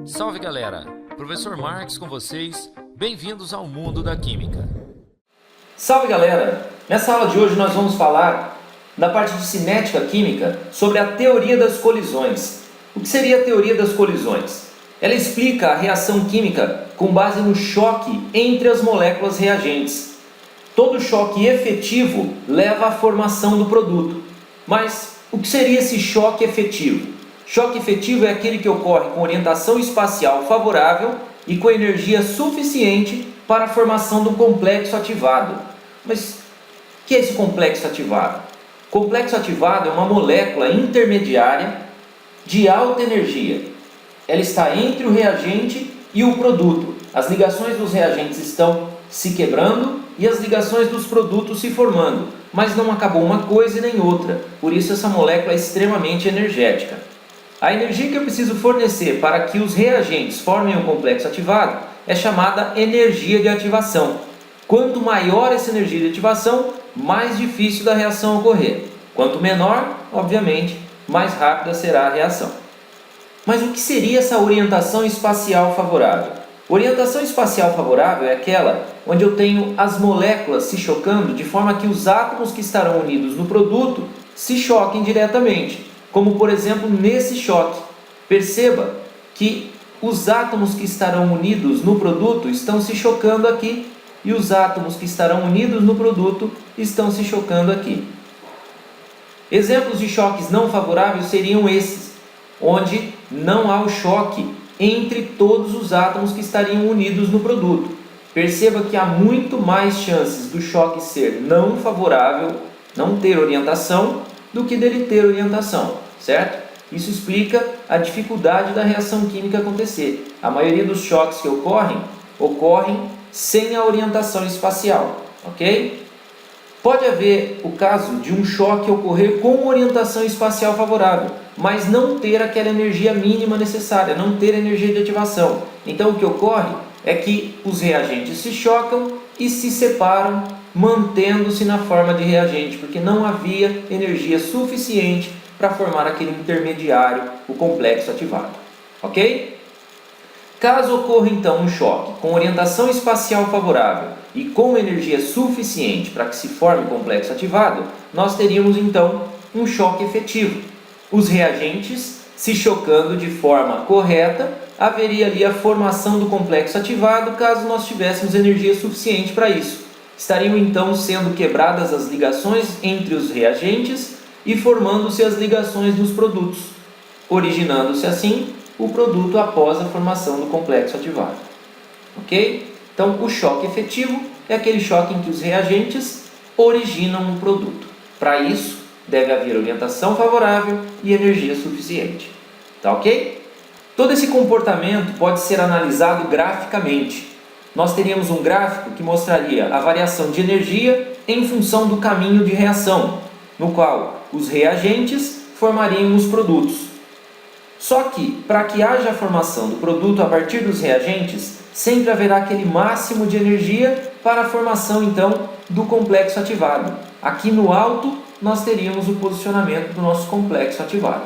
Salve galera, Professor Marques com vocês, bem-vindos ao mundo da Química. Salve galera, nessa aula de hoje nós vamos falar na parte de cinética química sobre a teoria das colisões. O que seria a teoria das colisões? Ela explica a reação química com base no choque entre as moléculas reagentes. Todo choque efetivo leva à formação do produto. Mas o que seria esse choque efetivo? Choque efetivo é aquele que ocorre com orientação espacial favorável e com energia suficiente para a formação do complexo ativado. Mas o que é esse complexo ativado? Complexo ativado é uma molécula intermediária de alta energia. Ela está entre o reagente e o produto. As ligações dos reagentes estão se quebrando e as ligações dos produtos se formando, mas não acabou uma coisa e nem outra, por isso essa molécula é extremamente energética. A energia que eu preciso fornecer para que os reagentes formem o complexo ativado é chamada energia de ativação. Quanto maior essa energia de ativação, mais difícil da reação ocorrer. Quanto menor, obviamente, mais rápida será a reação. Mas o que seria essa orientação espacial favorável? Orientação espacial favorável é aquela onde eu tenho as moléculas se chocando de forma que os átomos que estarão unidos no produto se choquem diretamente, como por exemplo nesse choque. Perceba que os átomos que estarão unidos no produto estão se chocando aqui e os átomos que estarão unidos no produto estão se chocando aqui. Exemplos de choques não favoráveis seriam esses, onde não há o choque entre todos os átomos que estariam unidos no produto. Perceba que há muito mais chances do choque ser não favorável, não ter orientação, do que dele ter orientação, certo? Isso explica a dificuldade da reação química acontecer. A maioria dos choques que ocorrem sem a orientação espacial, ok? Pode haver o caso de um choque ocorrer com orientação espacial favorável, mas não ter aquela energia mínima necessária, não ter energia de ativação. Então o que ocorre é que os reagentes se chocam e se separam, mantendo-se na forma de reagente, porque não havia energia suficiente para formar aquele intermediário, o complexo ativado. Ok? Caso ocorra então um choque com orientação espacial favorável e com energia suficiente para que se forme o complexo ativado, nós teríamos então um choque efetivo. Os reagentes se chocando de forma correta, haveria ali a formação do complexo ativado caso nós tivéssemos energia suficiente para isso. Estariam então sendo quebradas as ligações entre os reagentes e formando-se as ligações dos produtos, originando-se assim o produto após a formação do complexo ativado. Ok? Então, o choque efetivo é aquele choque em que os reagentes originam um produto. Para isso, deve haver orientação favorável e energia suficiente. Tá ok? Todo esse comportamento pode ser analisado graficamente. Nós teríamos um gráfico que mostraria a variação de energia em função do caminho de reação, no qual os reagentes formariam os produtos. Só que, para que haja a formação do produto a partir dos reagentes, sempre haverá aquele máximo de energia para a formação, então, do complexo ativado. Aqui no alto, nós teríamos o posicionamento do nosso complexo ativado.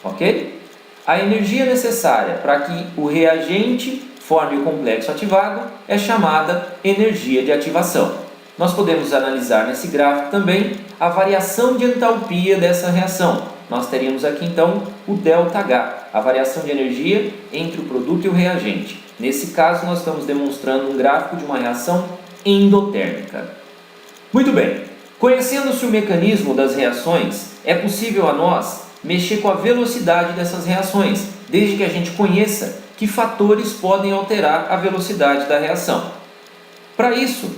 Ok? A energia necessária para que o reagente forme o complexo ativado é chamada energia de ativação. Nós podemos analisar nesse gráfico também a variação de entalpia dessa reação. Nós teríamos aqui então o ΔH, a variação de energia entre o produto e o reagente. Nesse caso, nós estamos demonstrando um gráfico de uma reação endotérmica. Muito bem, conhecendo-se o mecanismo das reações, é possível a nós mexer com a velocidade dessas reações, desde que a gente conheça que fatores podem alterar a velocidade da reação. Para isso,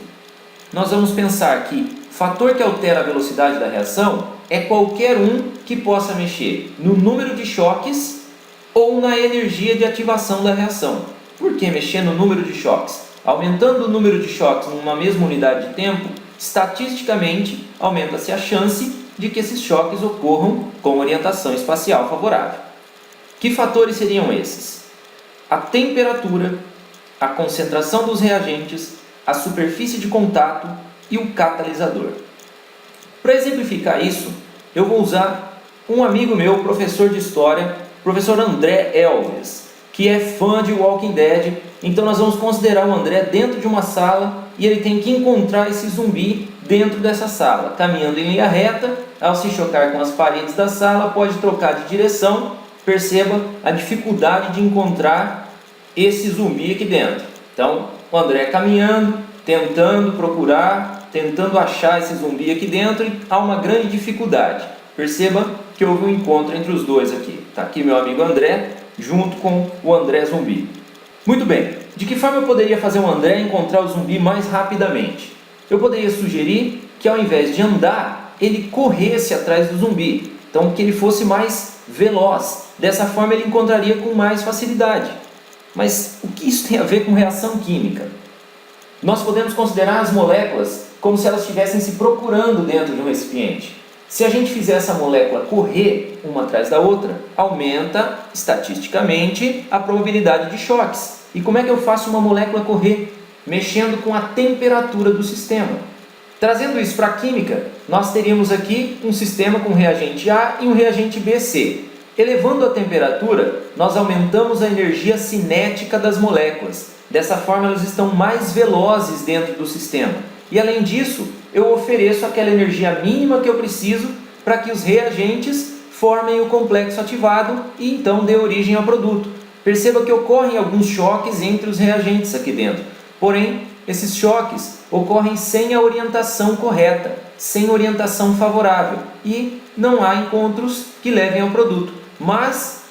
nós vamos pensar que fator que altera a velocidade da reação é qualquer um que possa mexer no número de choques ou na energia de ativação da reação. Por que mexer no número de choques? Aumentando o número de choques numa mesma unidade de tempo, estatisticamente aumenta-se a chance de que esses choques ocorram com orientação espacial favorável. Que fatores seriam esses? A temperatura, a concentração dos reagentes, a superfície de contato e o catalisador. Para exemplificar isso, eu vou usar um amigo meu, professor de História, professor André Elves, que que é fã de Walking Dead. Então nós vamos considerar o André dentro de uma sala e ele tem que encontrar esse zumbi dentro dessa sala, caminhando em linha reta. Ao se chocar com as paredes da sala, pode trocar de direção. Perceba a dificuldade de encontrar esse zumbi aqui dentro. Então, o André caminhando, tentando procurar, tentando achar esse zumbi aqui dentro, e há uma grande dificuldade. Perceba que houve um encontro entre os dois aqui. Está aqui meu amigo André, junto com o André zumbi. Muito bem, de que forma eu poderia fazer o André encontrar o zumbi mais rapidamente? Eu poderia sugerir que ao invés de andar, ele corresse atrás do zumbi. Então, que ele fosse mais veloz. Dessa forma, ele encontraria com mais facilidade. Mas o que isso tem a ver com reação química? Nós podemos considerar as moléculas como se elas estivessem se procurando dentro de um recipiente. Se a gente fizer essa molécula correr uma atrás da outra, aumenta estatisticamente a probabilidade de choques. E como é que eu faço uma molécula correr? Mexendo com a temperatura do sistema. Trazendo isso para a química, nós teríamos aqui um sistema com reagente A e um reagente BC. Elevando a temperatura, nós aumentamos a energia cinética das moléculas. Dessa forma, elas estão mais velozes dentro do sistema. E além disso, eu ofereço aquela energia mínima que eu preciso para que os reagentes formem o complexo ativado e então dê origem ao produto. Perceba que ocorrem alguns choques entre os reagentes aqui dentro. Porém, esses choques ocorrem sem a orientação correta, sem orientação favorável, e não há encontros que levem ao produto. Mas,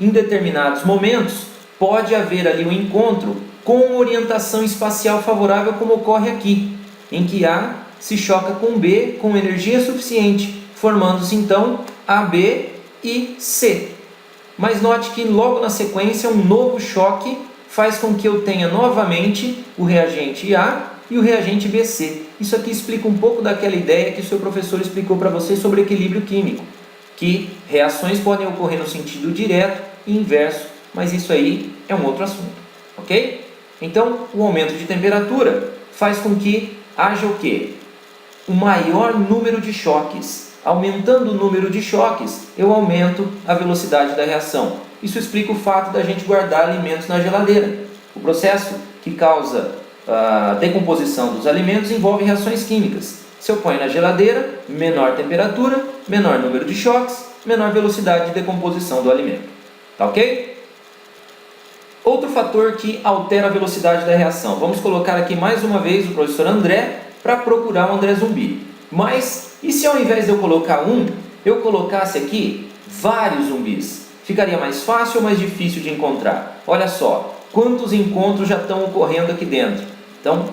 em determinados momentos, pode haver ali um encontro com orientação espacial favorável, como ocorre aqui, em que A se choca com B com energia suficiente, formando-se então AB e C. Mas note que logo na sequência um novo choque faz com que eu tenha novamente o reagente A e o reagente BC. Isso aqui explica um pouco daquela ideia que o seu professor explicou para você sobre equilíbrio químico, que reações podem ocorrer no sentido direto e inverso, mas isso aí é um outro assunto, ok? Então, o aumento de temperatura faz com que haja o quê? Um maior número de choques. Aumentando o número de choques, eu aumento a velocidade da reação. Isso explica o fato da gente guardar alimentos na geladeira. O processo que causa a decomposição dos alimentos envolve reações químicas. Se eu ponho na geladeira, menor temperatura, menor número de choques, menor velocidade de decomposição do alimento. Tá ok? Outro fator que altera a velocidade da reação. Vamos colocar aqui mais uma vez o professor André para procurar o André zumbi. Mas, e se ao invés de eu colocar um, eu colocasse aqui vários zumbis? Ficaria mais fácil ou mais difícil de encontrar? Olha só, quantos encontros já estão ocorrendo aqui dentro. Então,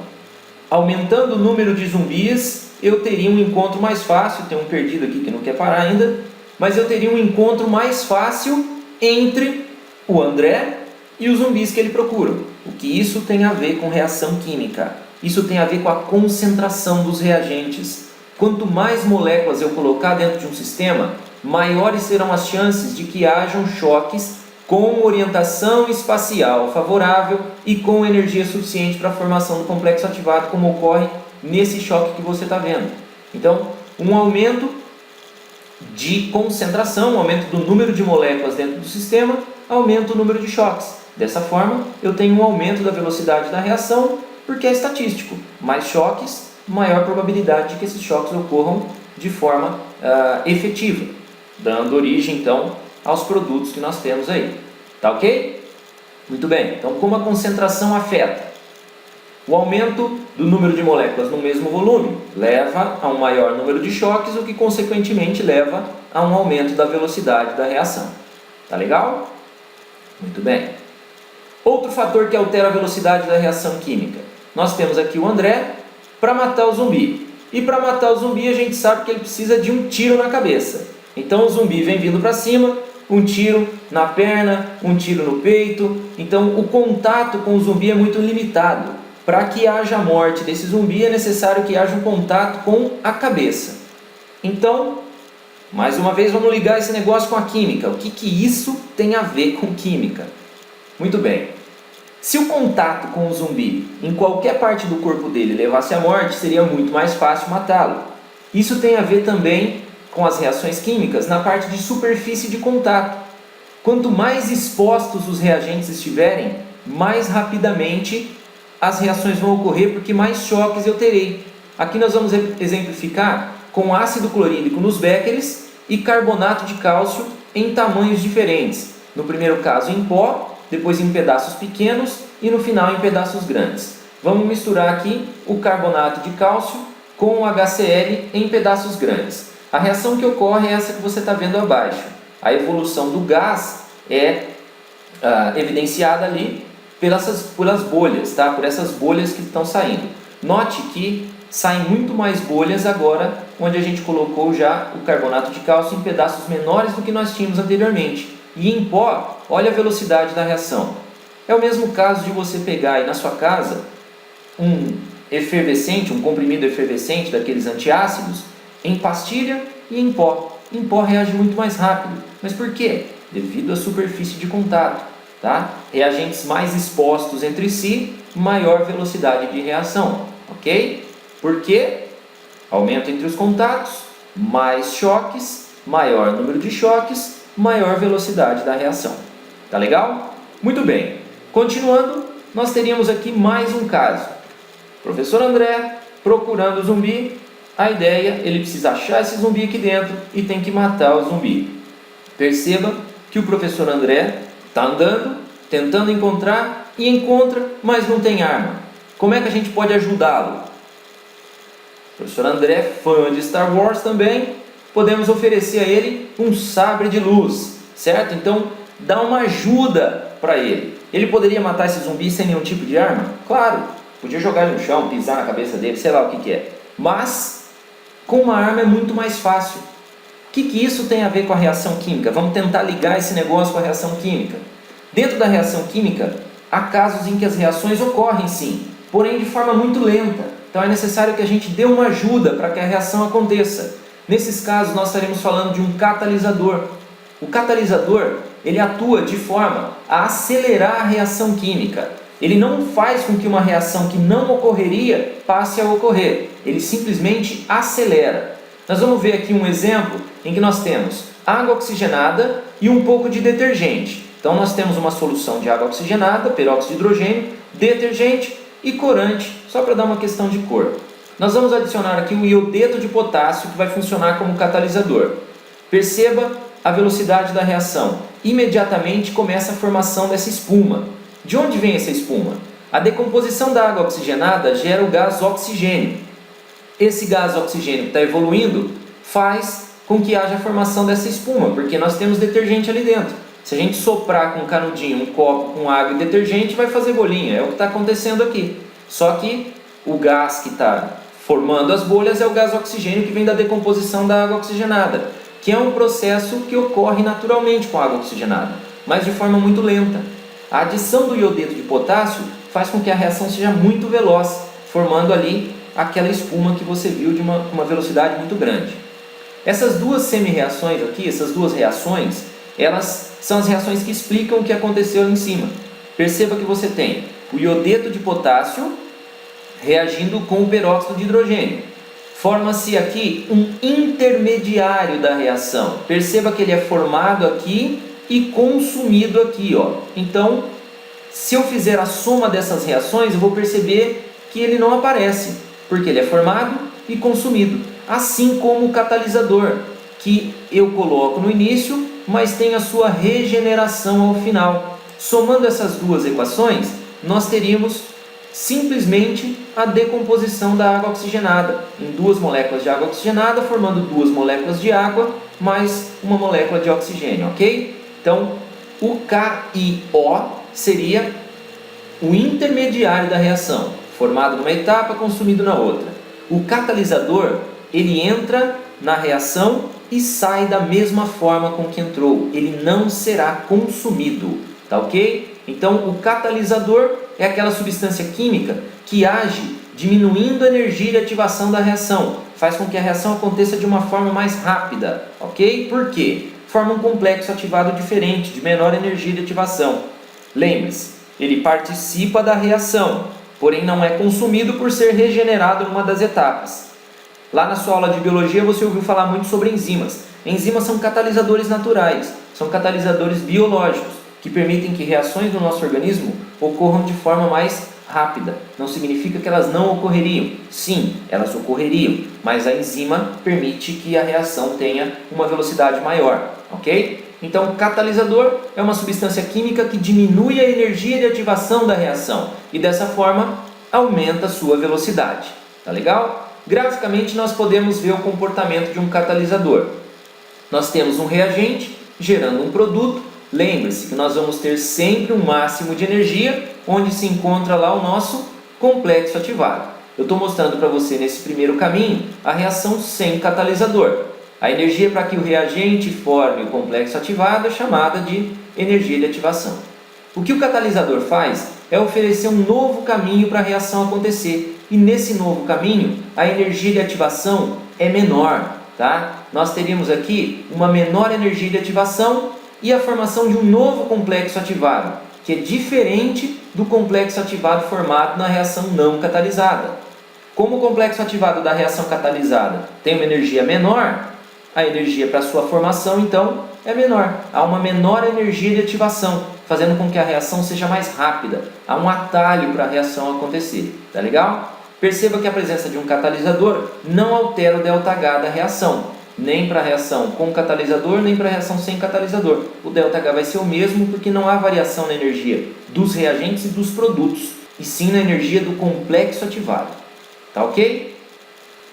aumentando o número de zumbis, eu teria um encontro mais fácil. Tem um perdido aqui que não quer parar ainda. Mas eu teria um encontro mais fácil entre o André e os zumbis que ele procura. O que isso tem a ver com reação química? Isso tem a ver com a concentração dos reagentes. Quanto mais moléculas eu colocar dentro de um sistema, maiores serão as chances de que hajam choques com orientação espacial favorável e com energia suficiente para a formação do complexo ativado, como ocorre nesse choque que você está vendo. Então, um aumento de concentração, um aumento do número de moléculas dentro do sistema, aumenta o número de choques. Dessa forma, eu tenho um aumento da velocidade da reação, porque é estatístico. Mais choques, maior probabilidade de que esses choques ocorram de forma efetiva, dando origem, então, aos produtos que nós temos aí. Tá ok? Muito bem. Então, como a concentração afeta? O aumento do número de moléculas no mesmo volume leva a um maior número de choques, o que, consequentemente, leva a um aumento da velocidade da reação. Tá legal? Muito bem. Outro fator que altera a velocidade da reação química. Nós temos aqui o André para matar o zumbi. E para matar o zumbi a gente sabe que ele precisa de um tiro na cabeça. Então o zumbi vem vindo para cima, um tiro na perna, um tiro no peito. Então o contato com o zumbi é muito limitado. Para que haja morte desse zumbi é necessário que haja um contato com a cabeça. Então, mais uma vez vamos ligar esse negócio com a química. O que isso tem a ver com química? Muito bem. Se o contato com o zumbi em qualquer parte do corpo dele levasse à morte, seria muito mais fácil matá-lo. Isso tem a ver também com as reações químicas na parte de superfície de contato. Quanto mais expostos os reagentes estiverem, mais rapidamente as reações vão ocorrer, porque mais choques eu terei. Aqui nós vamos exemplificar com ácido clorídrico nos béqueres e carbonato de cálcio em tamanhos diferentes. No primeiro caso em pó, depois em pedaços pequenos e no final em pedaços grandes. Vamos misturar aqui o carbonato de cálcio com o HCl em pedaços grandes. A reação que ocorre é essa que você está vendo abaixo. A evolução do gás é evidenciada ali pelas bolhas, tá? Por essas bolhas que estão saindo. Note que saem muito mais bolhas agora, onde a gente colocou já o carbonato de cálcio em pedaços menores do que nós tínhamos anteriormente. E em pó, olha a velocidade da reação. É o mesmo caso de você pegar aí na sua casa um efervescente, um comprimido efervescente daqueles antiácidos, em pastilha e em pó. Em pó reage muito mais rápido. Mas por quê? Devido à superfície de contato. Tá? Reagentes mais expostos entre si, maior velocidade de reação. Ok? Por quê? Aumento entre os contatos, mais choques, maior número de choques, maior velocidade da reação. Tá legal? Muito bem. Continuando, nós teríamos aqui mais um caso. Professor André procurando o zumbi. A ideia, ele precisa achar esse zumbi aqui dentro e tem que matar o zumbi. Perceba que o professor André está andando, tentando encontrar e encontra, mas não tem arma. Como é que a gente pode ajudá-lo? O professor André, fã de Star Wars também, podemos oferecer a ele um sabre de luz, certo? Então, dá uma ajuda para ele. Ele poderia matar esse zumbi sem nenhum tipo de arma? Claro, podia jogar ele no chão, pisar na cabeça dele, sei lá o que é. Mas, com uma arma é muito mais fácil. O que isso tem a ver com a reação química? Vamos tentar ligar esse negócio com a reação química. Dentro da reação química, há casos em que as reações ocorrem sim, porém de forma muito lenta. Então é necessário que a gente dê uma ajuda para que a reação aconteça. Nesses casos, nós estaremos falando de um catalisador. O catalisador, ele atua de forma a acelerar a reação química. Ele não faz com que uma reação que não ocorreria passe a ocorrer. Ele simplesmente acelera. Nós vamos ver aqui um exemplo em que nós temos água oxigenada e um pouco de detergente. Então nós temos uma solução de água oxigenada, peróxido de hidrogênio, detergente e corante, só para dar uma questão de cor. Nós vamos adicionar aqui o iodeto de potássio, que vai funcionar como catalisador. Perceba a velocidade da reação. Imediatamente começa a formação dessa espuma. De onde vem essa espuma? A decomposição da água oxigenada gera o gás oxigênio. Esse gás oxigênio que está evoluindo faz com que haja a formação dessa espuma, porque nós temos detergente ali dentro. Se a gente soprar com um canudinho, um copo com água e detergente, vai fazer bolinha. É o que está acontecendo aqui. Só que o gás que está formando as bolhas é o gás oxigênio que vem da decomposição da água oxigenada, que é um processo que ocorre naturalmente com a água oxigenada, mas de forma muito lenta. A adição do iodeto de potássio faz com que a reação seja muito veloz, formando ali aquela espuma que você viu de uma velocidade muito grande. Essas duas semi-reações aqui, essas duas reações, elas são as reações que explicam o que aconteceu ali em cima. Perceba que você tem o iodeto de potássio reagindo com o peróxido de hidrogênio. Forma-se aqui um intermediário da reação. Perceba que ele é formado aqui e consumido aqui, ó. Então, se eu fizer a soma dessas reações, eu vou perceber que ele não aparece, porque ele é formado e consumido. Assim como o catalisador, que eu coloco no início, mas tem a sua regeneração ao final. Somando essas duas equações, nós teríamos simplesmente a decomposição da água oxigenada em duas moléculas de água oxigenada, formando duas moléculas de água mais uma molécula de oxigênio, ok? Então, o KIO seria o intermediário da reação, formado numa etapa, consumido na outra. O catalisador, ele entra na reação e sai da mesma forma com que entrou. Ele não será consumido, tá ok? Então, o catalisador é aquela substância química que age diminuindo a energia de ativação da reação. Faz com que a reação aconteça de uma forma mais rápida, ok? Por quê? Forma um complexo ativado diferente, de menor energia de ativação. Lembre-se, ele participa da reação, porém não é consumido por ser regenerado numa das etapas. Lá na sua aula de biologia você ouviu falar muito sobre enzimas. Enzimas são catalisadores naturais. são catalisadores biológicos, que permitem que reações no nosso organismo ocorram de forma mais rápida. Não significa que elas não ocorreriam. Sim, elas ocorreriam, mas a enzima permite que a reação tenha uma velocidade maior, ok? Então, catalisador é uma substância química que diminui a energia de ativação da reação e dessa forma aumenta a sua velocidade. Tá legal? Graficamente nós podemos ver o comportamento de um catalisador. Nós temos um reagente gerando um produto. Lembre-se que nós vamos ter sempre um máximo de energia, onde se encontra lá o nosso complexo ativado. Eu estou mostrando para você nesse primeiro caminho a reação sem catalisador. A energia para que o reagente forme o complexo ativado é chamada de energia de ativação. O que o catalisador faz é oferecer um novo caminho para a reação acontecer. E nesse novo caminho, a energia de ativação é menor. Tá? Nós teríamos aqui uma menor energia de ativação e a formação de um novo complexo ativado, que é diferente do complexo ativado formado na reação não catalisada. Como o complexo ativado da reação catalisada tem uma energia menor, a energia para sua formação, então, é menor. Há uma menor energia de ativação, fazendo com que a reação seja mais rápida. Há um atalho para a reação acontecer. Tá legal? Perceba que a presença de um catalisador não altera o ΔH da reação, nem para a reação com catalisador, nem para a reação sem catalisador. O ΔH vai ser o mesmo porque não há variação na energia dos reagentes e dos produtos, e sim na energia do complexo ativado. Tá ok?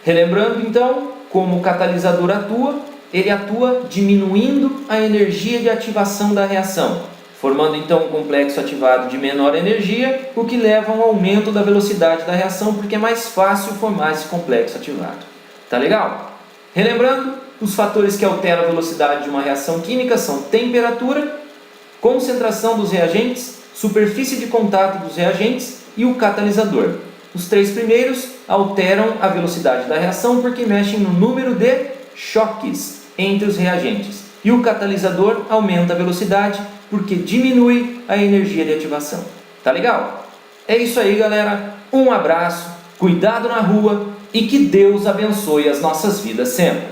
Relembrando então, como o catalisador atua, ele atua diminuindo a energia de ativação da reação, formando então um complexo ativado de menor energia, o que leva a um aumento da velocidade da reação, porque é mais fácil formar esse complexo ativado. Tá legal? Relembrando, os fatores que alteram a velocidade de uma reação química são temperatura, concentração dos reagentes, superfície de contato dos reagentes e o catalisador. Os três primeiros alteram a velocidade da reação porque mexem no número de choques entre os reagentes. E o catalisador aumenta a velocidade porque diminui a energia de ativação. Tá legal? É isso aí, galera. Um abraço, cuidado na rua e que Deus abençoe as nossas vidas sempre.